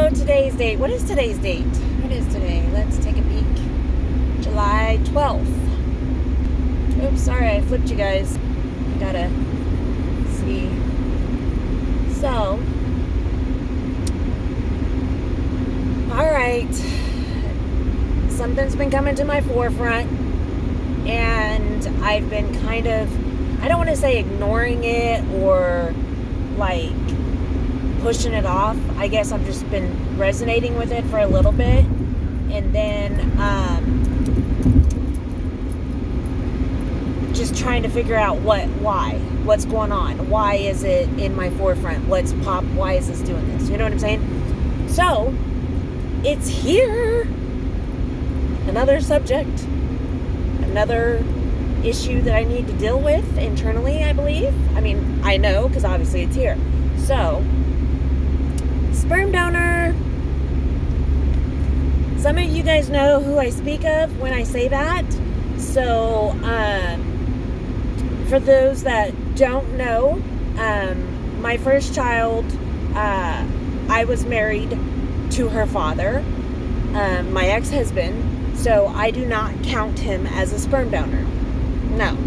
So today's date, what is today's date? What is today? Let's take a peek. July 12th. Oops, sorry, I flipped you guys. Gotta see. So, alright. Something's been coming to my forefront, and I've been kind of, I don't want to say ignoring it or like pushing it off. I guess I've just been resonating with it for a little bit, and then just trying to figure out what's going on, why is it in my forefront, why is this doing this, you know what I'm saying? So it's here, another subject, another issue that I need to deal with internally, I believe. I mean, I know, because obviously it's here. So, sperm donor. Some of you guys know who I speak of when I say that. So, for those that don't know, my first child, I was married to her father, my ex-husband, so I do not count him as a sperm donor. No.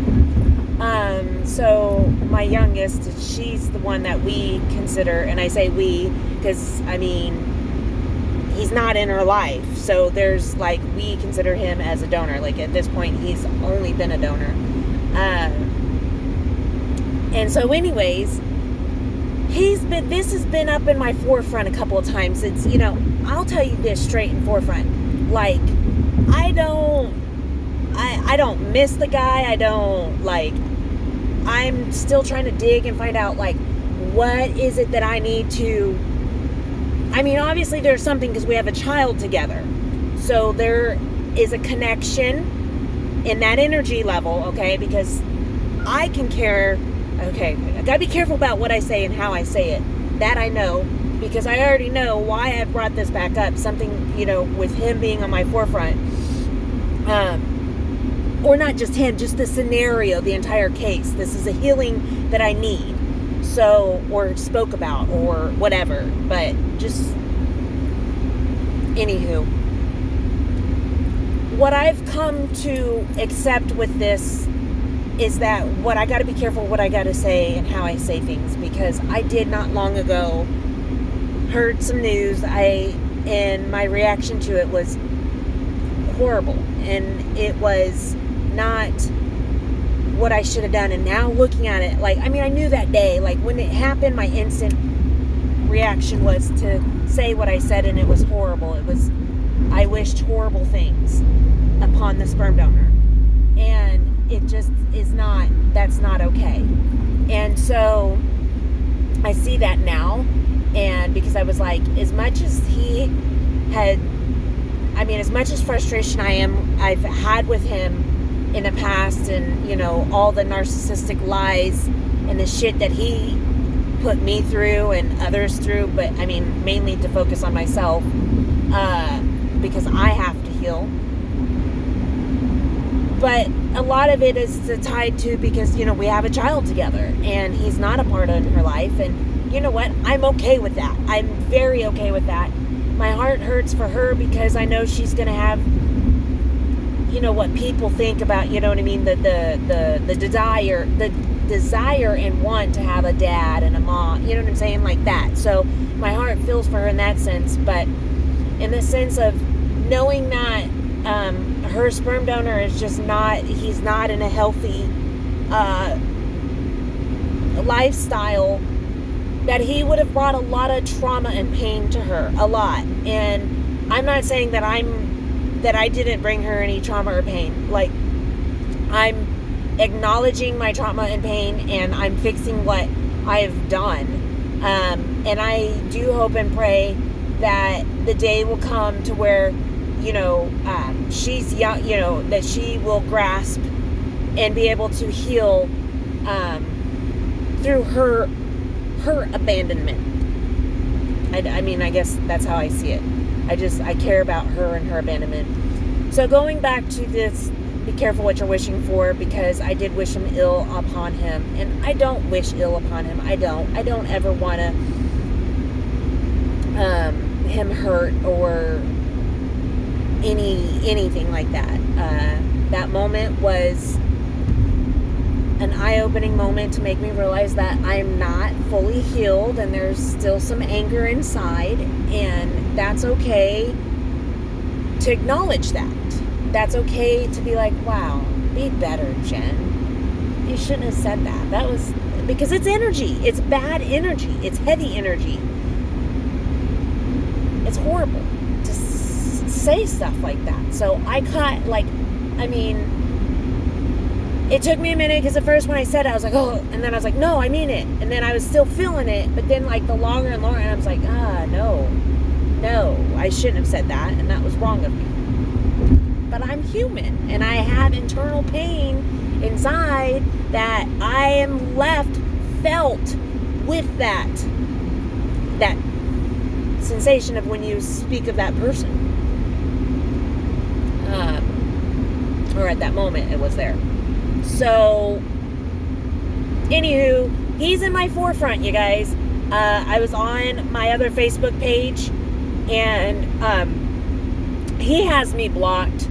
So my youngest, she's the one that we consider, and I say we because, I mean, he's not in her life, so there's like, we consider him as a donor. Like, at this point, he's only been a donor. And so anyways, this has been up in my forefront a couple of times. It's, I'll tell you this straight in forefront. Like, I don't miss the guy. I'm still trying to dig and find out, like, what is it that I need to, I mean, obviously there's something because we have a child together. So there is a connection in that energy level, okay? Because I can care, okay, I gotta be careful about what I say and how I say it. That I know, because I already know why I brought this back up. Something, with him being on my forefront. Or not just him, just the scenario, the entire case. This is a healing that I need. So, or spoke about, or whatever. But just, anywho. What I've come to accept with this is that I got to be careful what I got to say and how I say things. Because I did not long ago heard some news, and my reaction to it was horrible. And it was not what I should have done. And now looking at it, like, I mean, I knew that day, like, when it happened, my instant reaction was to say what I said, and it was horrible. It was, I wished horrible things upon the sperm donor, and it just is not, that's not okay. And so I see that now, and because I was like, as much as as much as frustration I've had with him in the past, and all the narcissistic lies and the shit that he put me through and others through, but I mean mainly to focus on myself, because I have to heal. But a lot of it is tied to, because we have a child together, and he's not a part of her life, and you know what, I'm okay with that. I'm very okay with that. My heart hurts for her because I know she's gonna have, what people think about, you know what I mean, the desire and want to have a dad and a mom, you know what I'm saying, like that. So my heart feels for her in that sense, but in the sense of knowing that her sperm donor is just not, he's not in a healthy lifestyle, that he would have brought a lot of trauma and pain to her, a lot. And I'm not saying that I didn't bring her any trauma or pain. Like, I'm acknowledging my trauma and pain, and I'm fixing what I've done. And I do hope and pray that the day will come to where, she's young, that she will grasp and be able to heal through her abandonment. I mean, I guess that's how I see it. I care about her and her abandonment. So going back to this, be careful what you're wishing for, because I did wish him ill upon him, and I don't wish ill upon him. I don't ever want to him hurt or anything like that. That moment was an eye-opening moment to make me realize that I'm not fully healed and there's still some anger inside, and that's okay to acknowledge that. That's okay to be like, wow, be better, Jen. You shouldn't have said that. That was because it's energy. It's bad energy. It's heavy energy. It's horrible to say stuff like that. So I caught, it took me a minute because at first when I said it, I was like, oh, and then I was like, no, I mean it. And then I was still feeling it, but then the longer and longer, and I was like, no, I shouldn't have said that, and that was wrong of me. But I'm human, and I have internal pain inside that I am felt with that sensation of when you speak of that person. Or at that moment, it was there. So, anywho, he's in my forefront, you guys. I was on my other Facebook page, and he has me blocked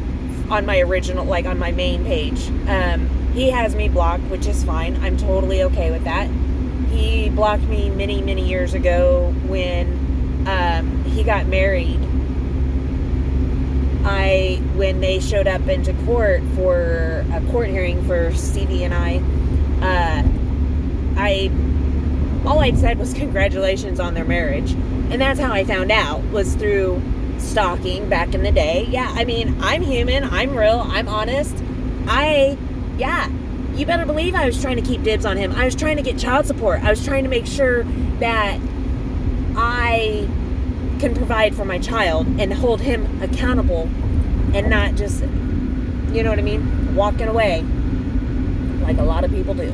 on my original, on my main page. He has me blocked, which is fine. I'm totally okay with that. He blocked me many, many years ago when he got married. When they showed up into court for a court hearing for Stevie and all I'd said was congratulations on their marriage. And that's how I found out, was through stalking back in the day. Yeah, I'm human, I'm real, I'm honest. You better believe I was trying to keep dibs on him. I was trying to get child support. I was trying to make sure that I can provide for my child and hold him accountable and not just, you know what I mean, walking away like a lot of people do.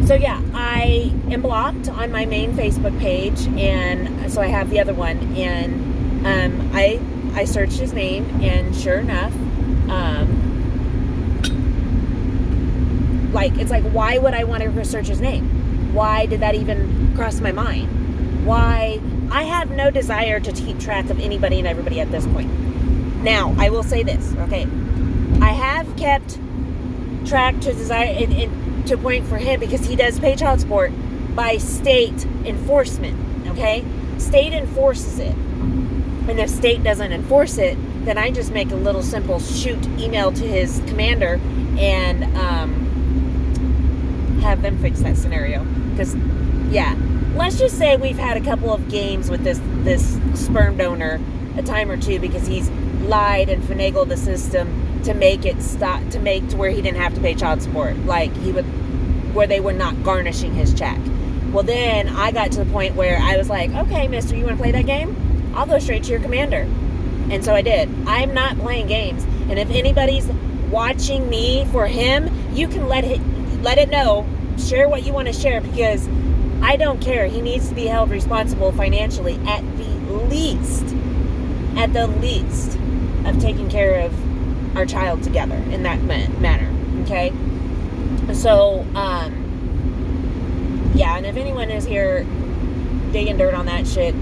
So yeah, I am blocked on my main Facebook page, and so I have the other one, and I searched his name, and sure enough, it's like, why would I want to research his name? Why did that even cross my mind? Why? I have no desire to keep track of anybody and everybody at this point. Now, I will say this, okay? I have kept track to a point for him because he does pay child support by state enforcement, okay? State enforces it. And if state doesn't enforce it, then I just make a little simple shoot email to his commander and have them fix that scenario. Because, yeah, let's just say we've had a couple of games with this sperm donor a time or two because he's lied and finagled the system to make it stop, to where he didn't have to pay child support, where they were not garnishing his check. Well, then I got to the point where I was like, okay, mister, you want to play that game? I'll go straight to your commander. And so I did. I'm not playing games. And if anybody's watching me for him, you can let it know. Share what you want to share, because I don't care. He needs to be held responsible financially at the least of taking care of our child together in that manner. Okay? So, yeah, and if anyone is here digging dirt on that shit,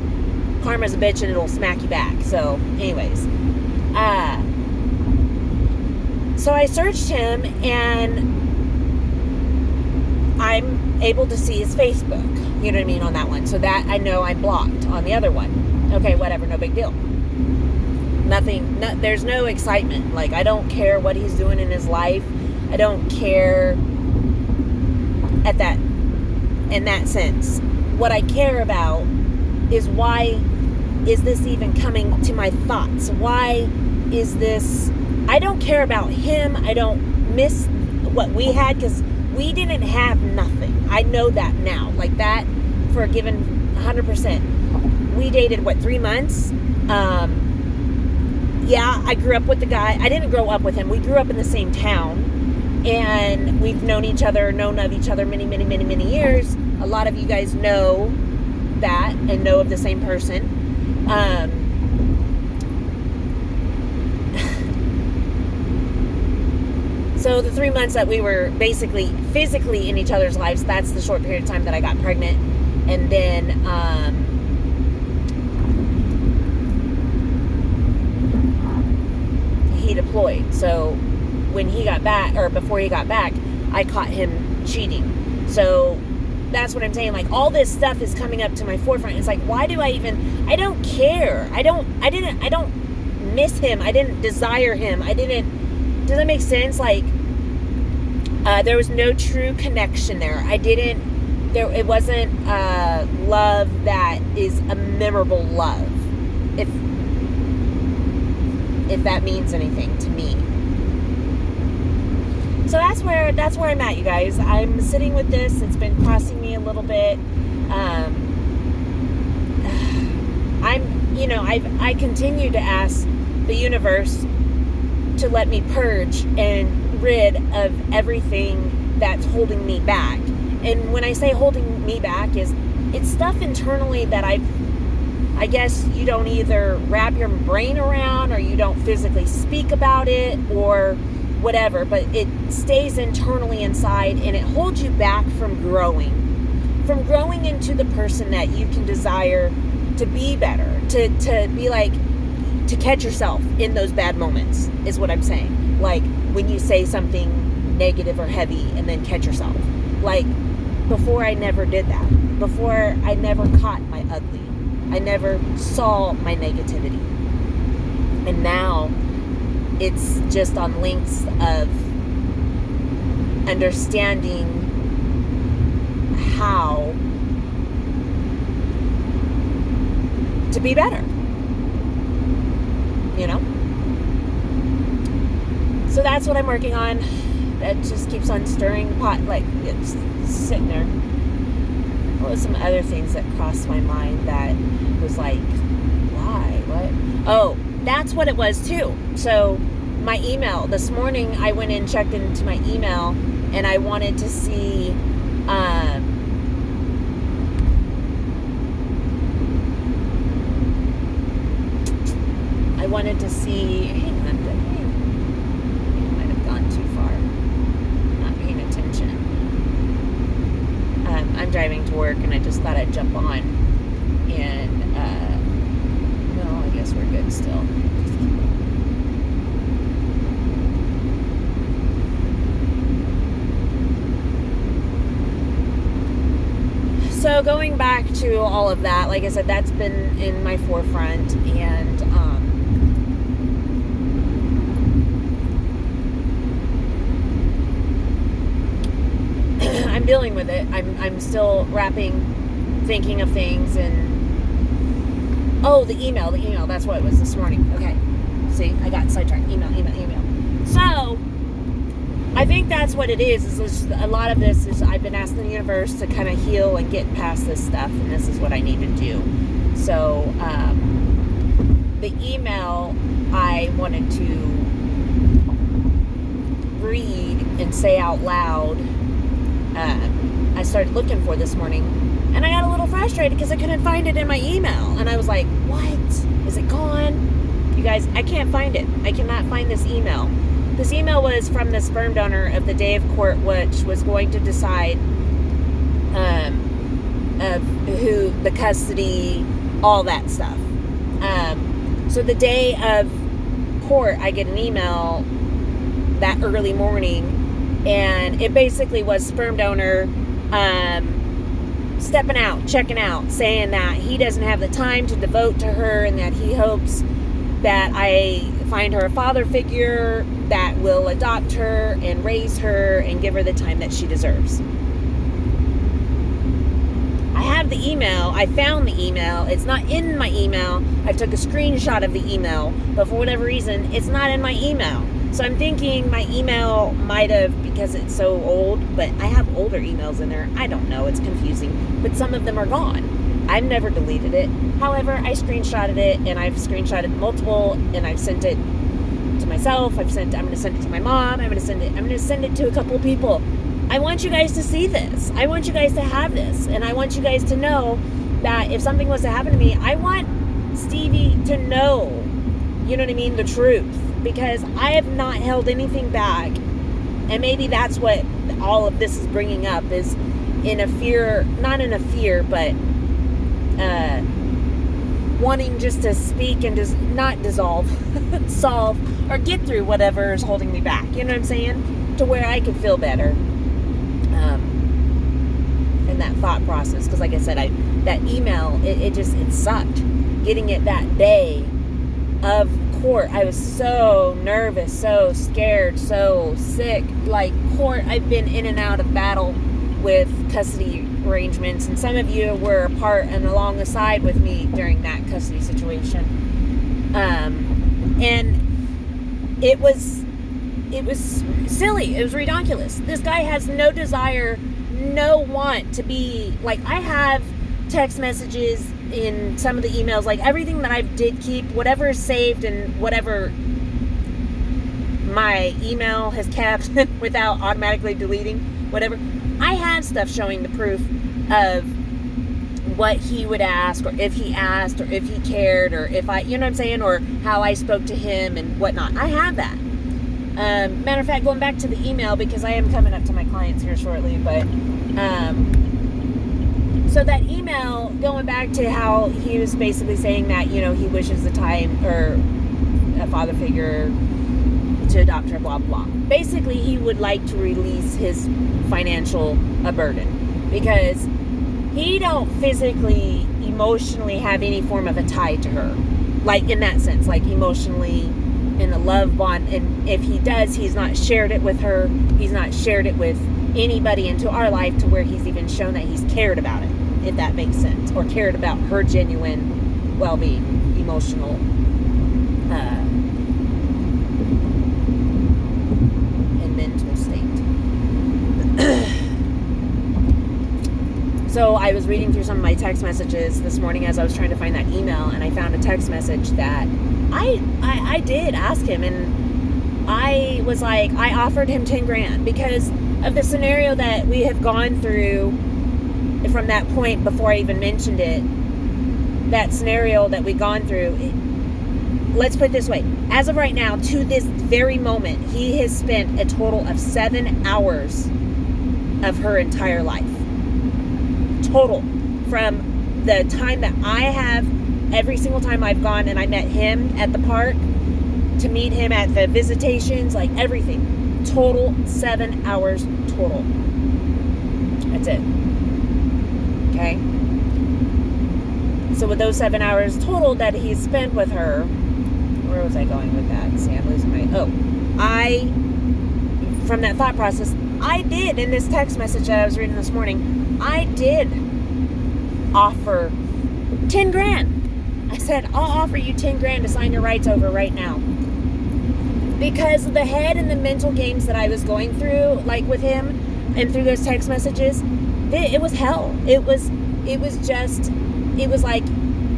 karma's a bitch and it'll smack you back. So, anyways. So I searched him and I'm able to see his Facebook. You know what I mean, on that one. So that I know I'm blocked on the other one. Okay, whatever, no big deal. There's no excitement. I don't care what he's doing in his life. I don't care in that sense. What I care about is, why is this even coming to my thoughts? Why is this? I don't care about him. I don't miss what we had, because we didn't have nothing. I know that now. That, for a given 100%. We dated, 3 months? Yeah, I grew up with the guy. I didn't grow up with him. We grew up in the same town. And we've known of each other many, many, many, many years. A lot of you guys know that and know of the same person. So the 3 months that we were basically physically in each other's lives, that's the short period of time that I got pregnant. And then he deployed. So when he got back, or before he got back, I caught him cheating. So that's what I'm saying. Like, all this stuff is coming up to my forefront. It's like, why do I don't care. I don't miss him. I didn't desire him. Does that make sense? Like, there was no true connection there. It wasn't love that is a memorable love. If that means anything to me. So that's where I'm at, you guys. I'm sitting with this. It's been crossing me a little bit. I continue to ask the universe to let me purge and rid of everything that's holding me back. And when I say holding me back, it's stuff internally that I guess you don't either wrap your brain around, or you don't physically speak about it, or whatever, but it stays internally inside, and it holds you back from growing into the person that you can desire to be better, to be like, to catch yourself in those bad moments, is what I'm saying. Like, when you say something negative or heavy and then catch yourself. Like, before, I never did that. Before, I never caught my ugly. I never saw my negativity. And now it's just on links of understanding how to be better. So that's what I'm working on. That just keeps on stirring the pot. Like, it's sitting there. What was some other things that crossed my mind that was like, why? What? Oh, that's what it was too. So my email, this morning I went and checked into my email, and I wanted to see hang on, I might have gone too far, not paying attention. I'm driving to work, and I just thought I'd jump on, and no, I guess we're good still. So going back to all of that, like I said, that's been in my forefront, and I'm dealing with it. I'm still thinking of things, and the email, that's what it was this morning. Okay, see, I got sidetracked. Email. So I think that's what it is just, a lot of this is I've been asking the universe to kind of heal and get past this stuff, and this is what I need to do. So the email I wanted to read and say out loud, I started looking for this morning, and I got a little frustrated because I couldn't find it in my email, and I was like, what? Is it gone? You guys, I can't find it. I cannot find this email. This email was from the sperm donor of the day of court, which was going to decide of who, the custody, all that stuff. So the day of court, I get an email that early morning, and it basically was sperm donor stepping out, checking out, saying that he doesn't have the time to devote to her, and that he hopes that I find her a father figure that will adopt her and raise her and give her the time that she deserves. I have the email. I found the email. It's not in my email. I took a screenshot of the email, but for whatever reason, it's not in my email. So I'm thinking my email might have, because it's so old, but I have older emails in there. I don't know. It's confusing. But some of them are gone. I've never deleted it. However, I screenshotted it, and I've screenshotted multiple, and I've sent it to myself. I'm going to send it to my mom. I'm going to send it to a couple of people. I want you guys to see this. I want you guys to have this. And I want you guys to know that if something was to happen to me, I want Stevie to know, you know what I mean, the truth. Because I have not held anything back. And maybe that's what all of this is bringing up, is in a fear, not in a fear, but wanting just to speak and just not dissolve, solve, or get through whatever is holding me back. You know what I'm saying? To where I could feel better. In that thought process. Because like I said, that email, it sucked. Getting it that day of court, I was so nervous, so scared, so sick. Like court, I've been in and out of battle with custody arrangements, and some of you were a part and along the side with me during that custody situation. And it was silly. It was ridiculous. This guy has no desire, no want to be, like, I have text messages in some of the emails, like everything that I did keep, whatever is saved and whatever my email has kept without automatically deleting, whatever. I have stuff showing the proof of what he would ask, or if he asked, or if he cared, or if I, you know what I'm saying, or how I spoke to him and whatnot. I have that. Matter of fact, going back to the email, because I am coming up to my clients here shortly, but so that email, going back to how he was basically saying that, you know, he wishes a time or a father figure to adopt her, blah, blah. Basically, he would like to release his financial burden, because he don't physically, emotionally have any form of a tie to her. Like, in that sense, like emotionally in a love bond. And if he does, he's not shared it with her. He's not shared it with anybody into our life to where he's even shown that he's cared about it, if that makes sense, or cared about her genuine well-being, emotional and mental state. So I was reading through some of my text messages this morning as I was trying to find that email, and I found a text message that I did ask him, and I was like, I offered him 10 grand because of the scenario that we have gone through from that point before I even mentioned it. That scenario that we've gone through, let's put it this way. As of right now, to this very moment, he has spent a total of 7 hours of her entire life. Total. From the time that I have, every single time I've gone and I met him at the park, to meet him at the visitations, like everything. Total 7 hours total. That's it. Okay? So with those 7 hours total that he's spent with her, where was I going with that? See, I'm losing my... from that thought process, I did, in this text message that I was reading this morning, I did offer 10 grand. I said, I'll offer you 10 grand to sign your rights over right now. Because of the head and the mental games that I was going through, like with him, and through those text messages, it was hell. It was like,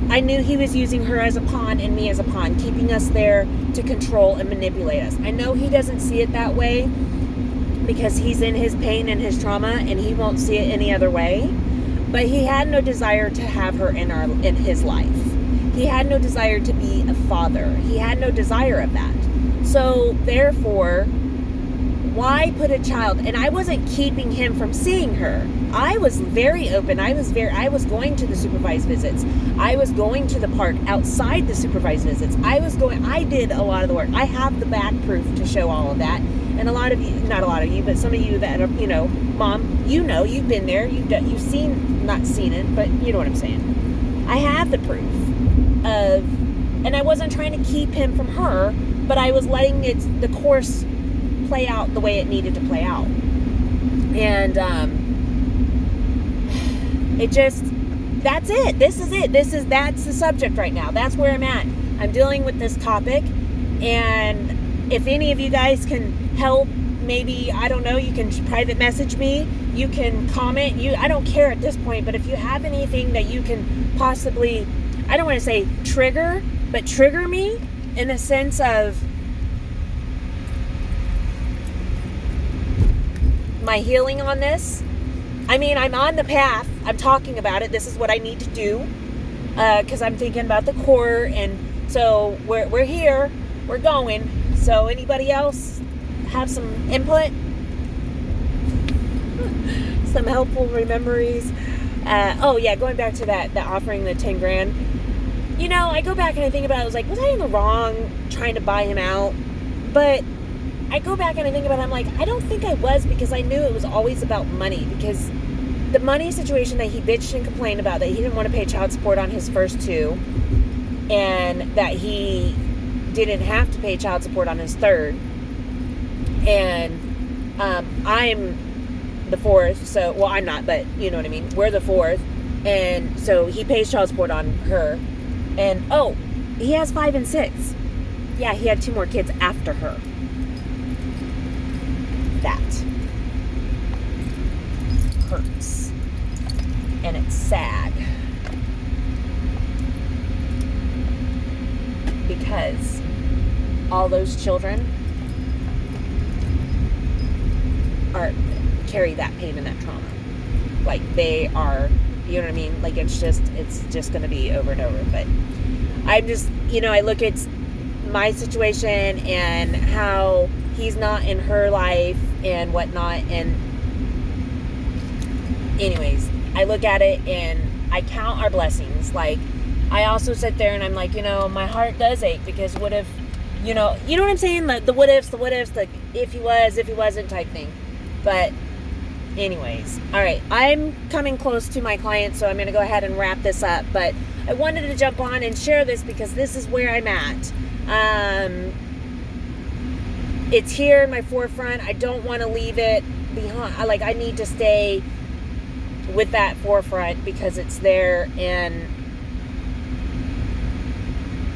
I knew he was using her as a pawn and me as a pawn, keeping us there to control and manipulate us. I know he doesn't see it that way because he's in his pain and his trauma, and he won't see it any other way. But he had no desire to have her in his life. He had no desire to be a father. He had no desire of that. So therefore, why put a child? And I wasn't keeping him from seeing her. I was very open. I was going to the supervised visits. I was going to the park outside the supervised visits. I did a lot of the work. I have the back proof to show all of that. And a lot of you, not a lot of you, but some of you that are, Mom, you've been there. You've seen, not seen it, but you know what I'm saying. I have the proof of, and I wasn't trying to keep him from her, but I was letting the course play out the way it needed to play out. And that's it. That's the subject right now. That's where I'm at. I'm dealing with this topic, and if any of you guys can help, maybe, I don't know, you can private message me, you can comment, I don't care at this point, but if you have anything that you can possibly, I don't want to say trigger, but trigger me in the sense of my healing on this. I mean, I'm on the path. I'm talking about it. This is what I need to do, because I'm thinking about the court, and so we're here. We're going. So anybody else have some input? some helpful memories. Oh yeah, going back to that offering the 10 grand. You know, I go back and I think about it. I was like, was I in the wrong trying to buy him out? But I go back and I think about it. I'm like, I don't think I was, because I knew it was always about money. Because the money situation that he bitched and complained about, that he didn't want to pay child support on his first two, and that he didn't have to pay child support on his third. And I'm the fourth, so, well, I'm not, but you know what I mean. We're the fourth, and so he pays child support on her. And oh, he has 5 and 6. Yeah, he had 2 more kids after her. That hurts, and it's sad, because all those children carry that pain and that trauma. Like, they are, you know what I mean? Like, it's just going to be over and over. But I'm just, you know, I look at my situation and how he's not in her life and whatnot. And anyways, I look at it and I count our blessings. Like, I also sit there and I'm like, you know, my heart does ache, because what if, you know what I'm saying? The what ifs, the if he was, if he wasn't type thing. But anyways, all right, I'm coming close to my client, so I'm going to go ahead and wrap this up. But I wanted to jump on and share this because this is where I'm at. It's here in my forefront. I don't want to leave it behind. I need to stay with that forefront because it's there. And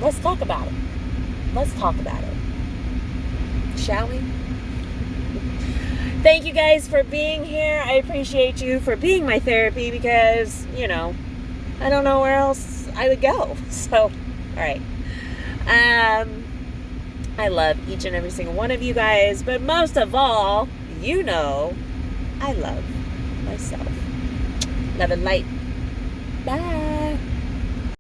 let's talk about it. Let's talk about it. Shall we? Thank you guys for being here. I appreciate you for being my therapy, because, you know, I don't know where else I would go. So, all right. I love each and every single one of you guys, but most of all, you know, I love myself. Love and light. Bye.